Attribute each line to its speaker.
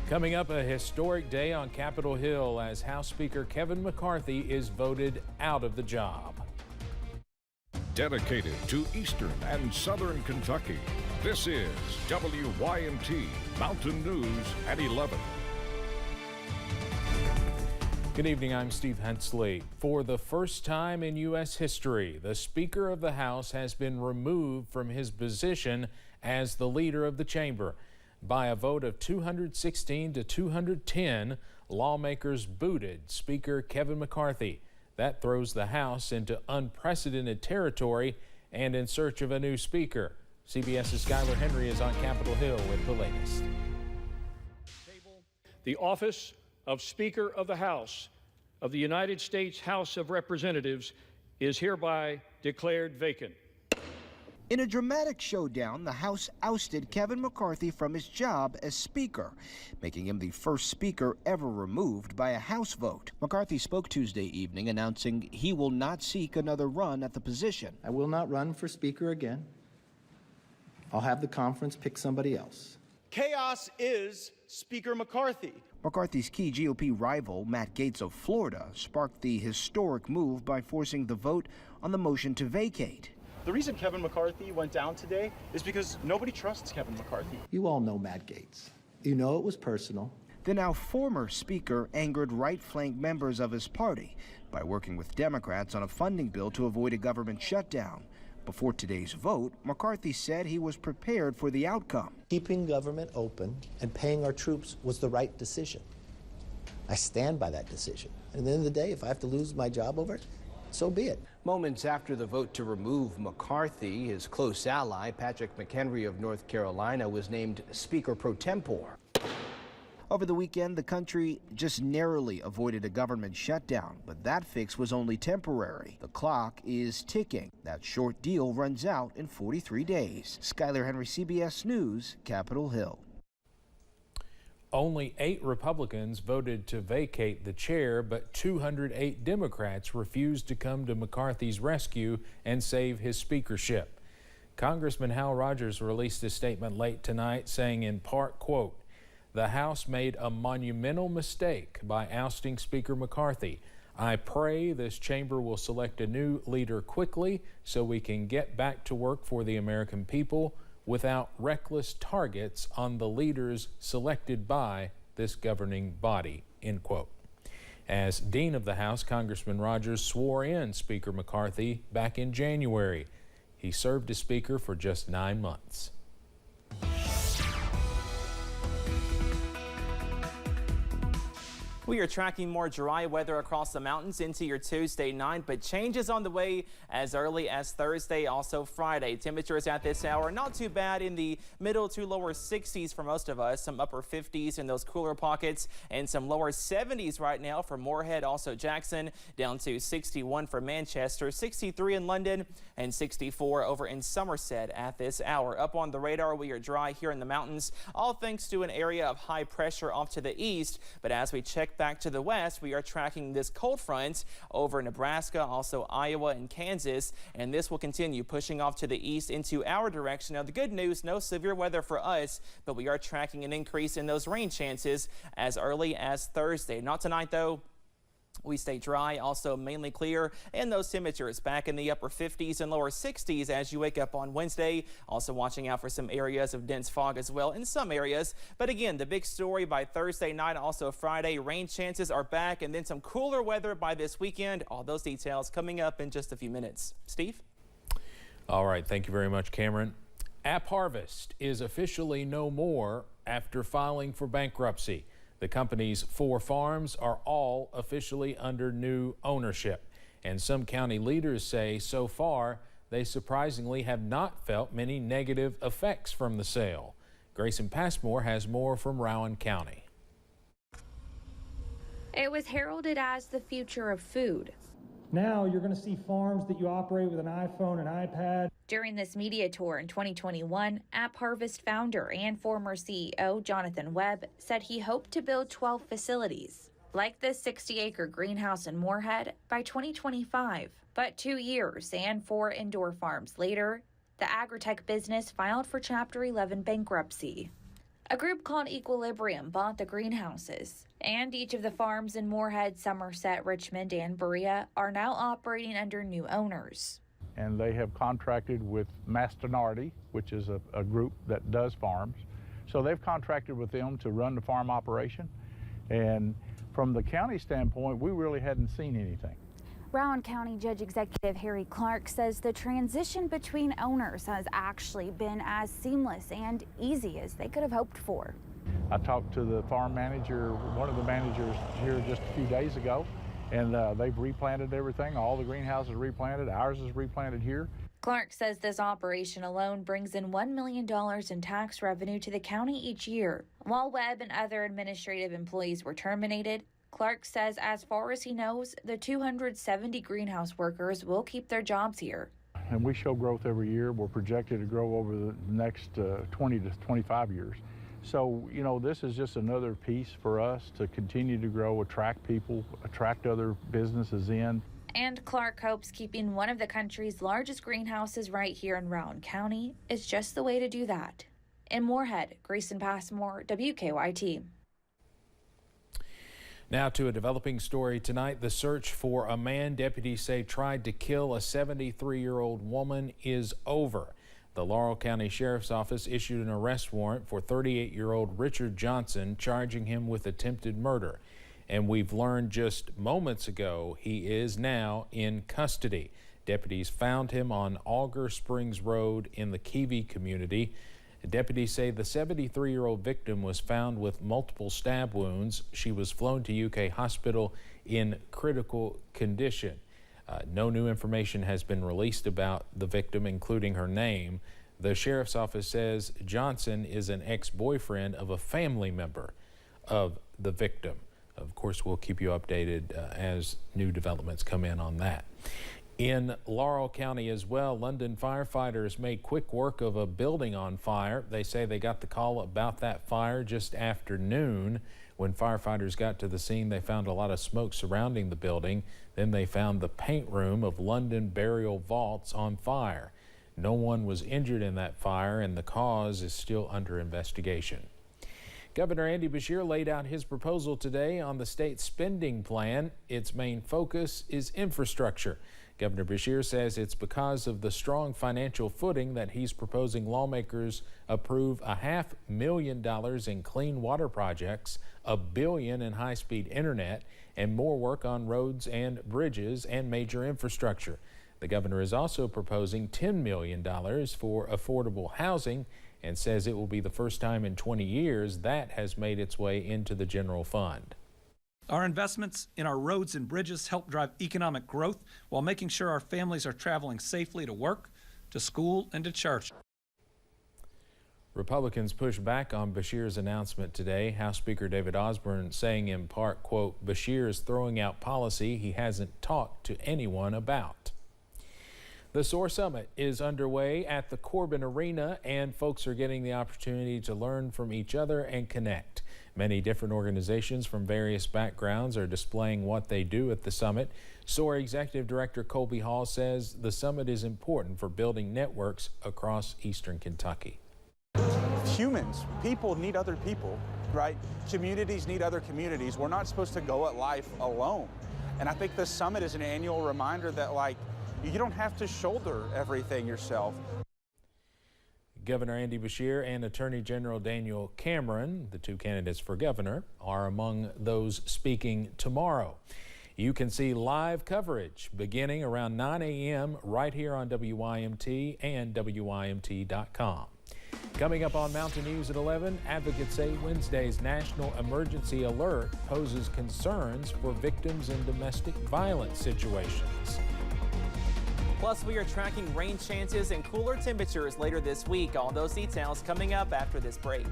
Speaker 1: Coming up, a historic day on Capitol Hill as House Speaker Kevin McCarthy is voted out of the job.
Speaker 2: Dedicated to Eastern and Southern Kentucky, this is WYMT Mountain News at 11.
Speaker 1: Good evening, I'm Steve Hensley. For the first time in U.S. history, the Speaker of the House has been removed from his position as the leader of the chamber. By a vote of 216 to 210, lawmakers booted Speaker Kevin McCarthy. That throws the House into unprecedented territory and in search of a new speaker. CBS's Skylar Henry is on Capitol Hill with the latest.
Speaker 3: The office of Speaker of the House of the United States House of Representatives is hereby declared vacant.
Speaker 4: In a dramatic showdown, the House ousted Kevin McCarthy from his job as Speaker, making him the first Speaker ever removed by a House vote. McCarthy spoke Tuesday evening, announcing he will not seek another run at the position.
Speaker 5: I will not run for Speaker again. I'll have the conference pick somebody else.
Speaker 6: Chaos is Speaker McCarthy.
Speaker 4: McCarthy's key GOP rival, Matt Gaetz of Florida, sparked the historic move by forcing the vote on the motion to vacate.
Speaker 6: The reason Kevin McCarthy went down today is because nobody trusts Kevin McCarthy.
Speaker 5: You all know Matt Gaetz. You know it was personal.
Speaker 4: The now former Speaker angered right-flank members of his party by working with Democrats on a funding bill to avoid a government shutdown. Before today's vote, McCarthy said he was prepared for the outcome.
Speaker 7: Keeping government open and paying our troops was the right decision. I stand by that decision. And at the end of the day, if I have to lose my job over it, so be it.
Speaker 8: Moments after the vote to remove McCarthy, his close ally, Patrick McHenry of North Carolina, was named Speaker pro tempore.
Speaker 4: Over the weekend, the country just narrowly avoided a government shutdown, but that fix was only temporary. The clock is ticking. That short deal runs out in 43 days. Skylar Henry, CBS News, Capitol Hill.
Speaker 1: Only 8 Republicans voted to vacate the chair, but 208 Democrats refused to come to McCarthy's rescue and save his speakership. Congressman Hal Rogers released a statement late tonight saying in part, quote, "The House made a monumental mistake by ousting Speaker McCarthy. I pray this chamber will select a new leader quickly so we can get back to work for the American people without reckless targets on the leaders selected by this governing body," end quote. As Dean of the House, Congressman Rogers swore in Speaker McCarthy back in January. He served as Speaker for just 9 months.
Speaker 9: We are tracking more dry weather across the mountains into your Tuesday night, but changes on the way as early as Thursday, also Friday. Temperatures at this hour not too bad in the middle to lower 60s for most of us, some upper 50s in those cooler pockets, and some lower 70s right now for Moorhead, also Jackson, down to 61 for Manchester, 63 in London, and 64 over in Somerset at this hour. Up on the radar, we are dry here in the mountains, all thanks to an area of high pressure off to the east, but as we check back to the west, we are tracking this cold front over Nebraska, also Iowa and Kansas, and this will continue pushing off to the east into our direction. Now, the good news, no severe weather for us, but we are tracking an increase in those rain chances as early as Thursday. Not tonight, though. We stay dry, also mainly clear, and those temperatures back in the upper 50s and lower 60s as you wake up on Wednesday. Also watching out for some areas of dense fog as well in some areas. But again, the big story by Thursday night, also Friday, rain chances are back, and then some cooler weather by this weekend. All those details coming up in just a few minutes. Steve?
Speaker 1: All right, thank you very much, Cameron. App Harvest is officially no more after filing for bankruptcy. The company's 4 farms are all officially under new ownership, and some county leaders say so far they surprisingly have not felt many negative effects from the sale. Grayson Passmore has more from Rowan County.
Speaker 10: It was heralded as the future of food.
Speaker 11: Now you're going to see farms that you operate with an iPhone and iPad.
Speaker 10: During this media tour in 2021, App Harvest founder and former CEO Jonathan Webb said he hoped to build 12 facilities, like this 60-acre greenhouse in Moorhead, by 2025. But 2 years and 4 indoor farms later, the agritech business filed for Chapter 11 bankruptcy. A group called Equilibrium bought the greenhouses, and each of the farms in Moorhead, Somerset, Richmond, and Berea are now operating under new owners.
Speaker 12: And they have contracted with Mastinardi, which is a group that does farms. So they've contracted with them to run the farm operation. And from the county standpoint, we really hadn't seen anything.
Speaker 13: Rowan County Judge Executive Harry Clark says the transition between owners has actually been as seamless and easy as they could have hoped for.
Speaker 12: I talked to the farm manager, one of the managers here just a few days ago, and they've replanted everything. All the greenhouses are replanted. Ours is replanted here.
Speaker 10: Clark says this operation alone brings in $1 million in tax revenue to the county each year. While Webb and other administrative employees were terminated, Clark says as far as he knows, the 270 greenhouse workers will keep their jobs here.
Speaker 12: And we show growth every year. We're projected to grow over the next 20 to 25 years. So, you know, this is just another piece for us to continue to grow, attract people, attract other businesses in.
Speaker 10: And Clark hopes keeping one of the country's largest greenhouses right here in Rowan County is just the way to do that. In Moorhead, Grayson Passmore, WKYT.
Speaker 1: Now to a developing story tonight. The search for a man deputies say tried to kill a 73-year-old woman is over. The Laurel County Sheriff's Office issued an arrest warrant for 38-year-old Richard Johnson, charging him with attempted murder. And we've learned just moments ago he is now in custody. Deputies found him on Auger Springs Road in the Keevee community. Deputies say the 73-year-old victim was found with multiple stab wounds. She was flown to UK Hospital in critical condition. No new information has been released about the victim, including her name. The sheriff's office says Johnson is an ex-boyfriend of a family member of the victim. Of course, we'll keep you updated as new developments come in on that. In Laurel County as well, London firefighters made quick work of a building on fire. They say they got the call about that fire just after noon. When firefighters got to the scene, they found a lot of smoke surrounding the building. Then they found the paint room of London Burial Vaults on fire. No one was injured in that fire, and the cause is still under investigation. Governor Andy Beshear laid out his proposal today on the state spending plan. Its main focus is infrastructure. Governor Beshear says it's because of the strong financial footing that he's proposing lawmakers approve $500,000 in clean water projects, $1 billion in high-speed internet, and more work on roads and bridges and major infrastructure. The governor is also proposing $10 million for affordable housing and says it will be the first time in 20 years that has made its way into the general fund.
Speaker 14: Our investments in our roads and bridges help drive economic growth while making sure our families are traveling safely to work, to school, and to church.
Speaker 1: Republicans push back on Beshear's announcement today. House Speaker David Osborne saying in part, quote, Beshear is throwing out policy he hasn't talked to anyone about. The SOAR Summit is underway at the Corbin Arena, and folks are getting the opportunity to learn from each other and connect. Many different organizations from various backgrounds are displaying what they do at the summit. SOAR Executive Director Colby Hall says the summit is important for building networks across eastern Kentucky.
Speaker 6: Humans, people need other people, right? Communities need other communities. We're not supposed to go at life alone. And I think the summit is an annual reminder that, like, you don't have to shoulder everything yourself.
Speaker 1: Governor Andy Beshear and Attorney General Daniel Cameron, the two candidates for governor, are among those speaking tomorrow. You can see live coverage beginning around 9 a.m. right here on WYMT and WYMT.com. Coming up on Mountain News at 11, advocates say Wednesday's National Emergency Alert poses concerns for victims in domestic violence situations.
Speaker 9: Plus, we are tracking rain chances and cooler temperatures later this week. All those details coming up after this break.